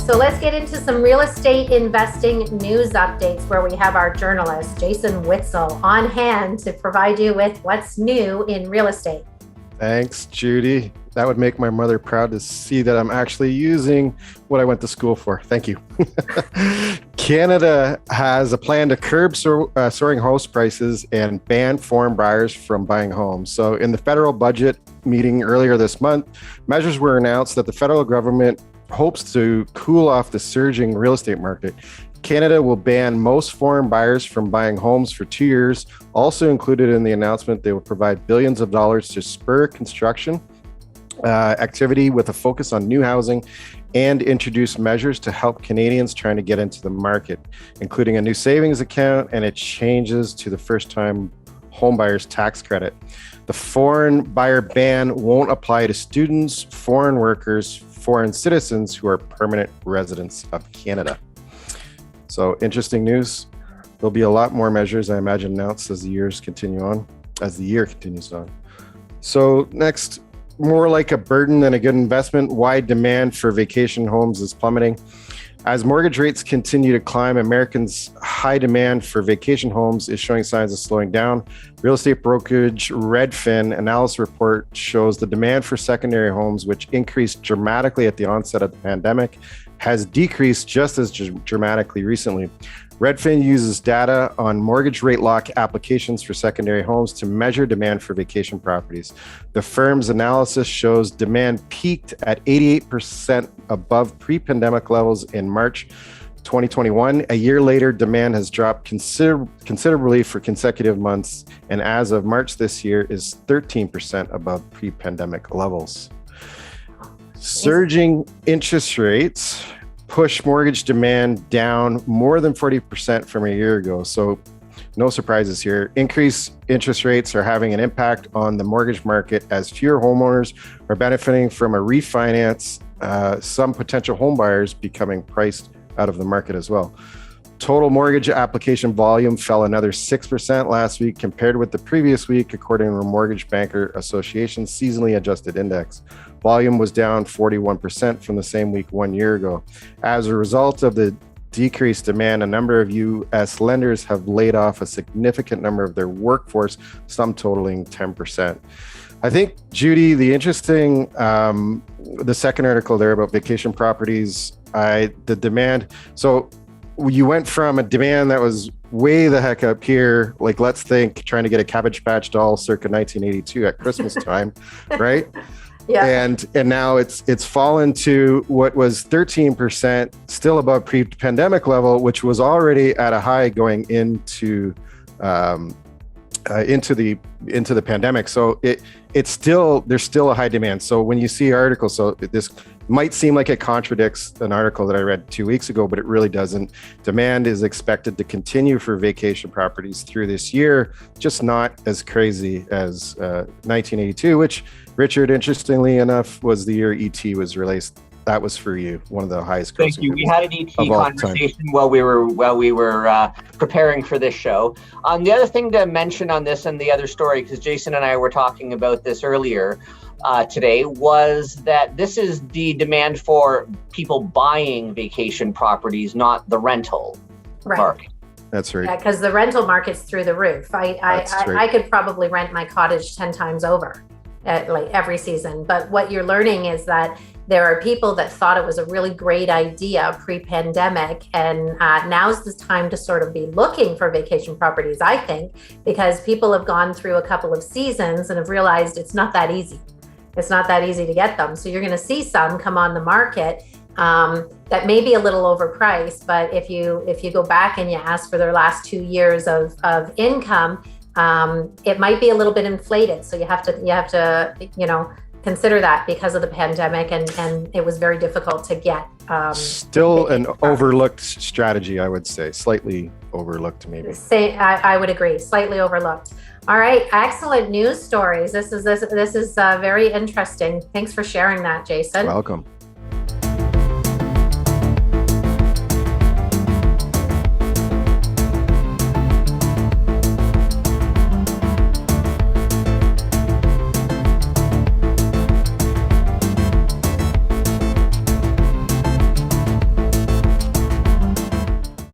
So let's get into some real estate investing news updates where we have our journalist, Jason Witzel, on hand to provide you with what's new in real estate. Thanks, Judy. That would make my mother proud to see that I'm actually using what I went to school for. Thank you. Canada has a plan to curb soaring house prices and ban foreign buyers from buying homes. So in the federal budget meeting earlier this month, measures were announced that the federal government hopes to cool off the surging real estate market. Canada will ban most foreign buyers from buying homes for 2 years. Also included in the announcement, they will provide billions of dollars to spur construction activity with a focus on new housing and introduce measures to help Canadians trying to get into the market, including a new savings account and it changes to the first-time homebuyers tax credit. The foreign buyer ban won't apply to students, foreign workers, foreign citizens who are permanent residents of Canada. So interesting news. There'll be a lot more measures, I imagine, announced as the year continues on. So next, more like a burden than a good investment, why demand for vacation homes is plummeting. As mortgage rates continue to climb, Americans' high demand for vacation homes is showing signs of slowing down. Real estate brokerage Redfin analysis report shows the demand for secondary homes, which increased dramatically at the onset of the pandemic, has decreased just as dramatically recently. Redfin uses data on mortgage rate lock applications for secondary homes to measure demand for vacation properties. The firm's analysis shows demand peaked at 88% above pre-pandemic levels in March 2021. A year later, demand has dropped considerably for consecutive months, and as of March this year is 13% above pre-pandemic levels. Surging interest rates push mortgage demand down more than 40% from a year ago. So no surprises here. Increased interest rates are having an impact on the mortgage market as fewer homeowners are benefiting from a refinance, some potential home buyers becoming priced out of the market as well. Total mortgage application volume fell another 6% last week compared with the previous week, according to the Mortgage Banker Association's seasonally adjusted index. Volume was down 41% from the same week 1 year ago. As a result of the decreased demand, a number of U.S. lenders have laid off a significant number of their workforce, some totaling 10%. I think, Judy, the interesting, the second article there about vacation properties, the demand. So you went from a demand that was way the heck up here, like let's think trying to get a Cabbage Patch doll circa 1982 at Christmas time, right? Yeah. And now it's fallen to what was 13%, still above pre-pandemic level, which was already at a high going into the pandemic. So there's still a high demand. So when you see articles, so this might seem like it contradicts an article that I read 2 weeks ago, but it really doesn't. Demand is expected to continue for vacation properties through this year, just not as crazy as 1982, which, Richard, interestingly enough, was the year E.T. was released. That was for you, one of the highest. Thank you. We had an ET conversation while we were preparing for this show. The other thing to mention on this and the other story, because Jason and I were talking about this earlier today, was that this is the demand for people buying vacation properties, not the rental market. That's right. Yeah, because the rental market's through the roof. I could probably rent my cottage 10 times over, like every season. But what you're learning is that there are people that thought it was a really great idea pre-pandemic, and now's the time to sort of be looking for vacation properties, I think, because people have gone through a couple of seasons and have realized it's not that easy. It's not that easy to get them. So you're going to see some come on the market that may be a little overpriced, but if you go back and you ask for their last 2 years of income, it might be a little bit inflated. So you have to consider that because of the pandemic, and it was very difficult to get. Still an overlooked strategy, I would say, slightly overlooked maybe. I would agree, slightly overlooked. All right, excellent news stories. This is very interesting. Thanks for sharing that, Jason. Welcome.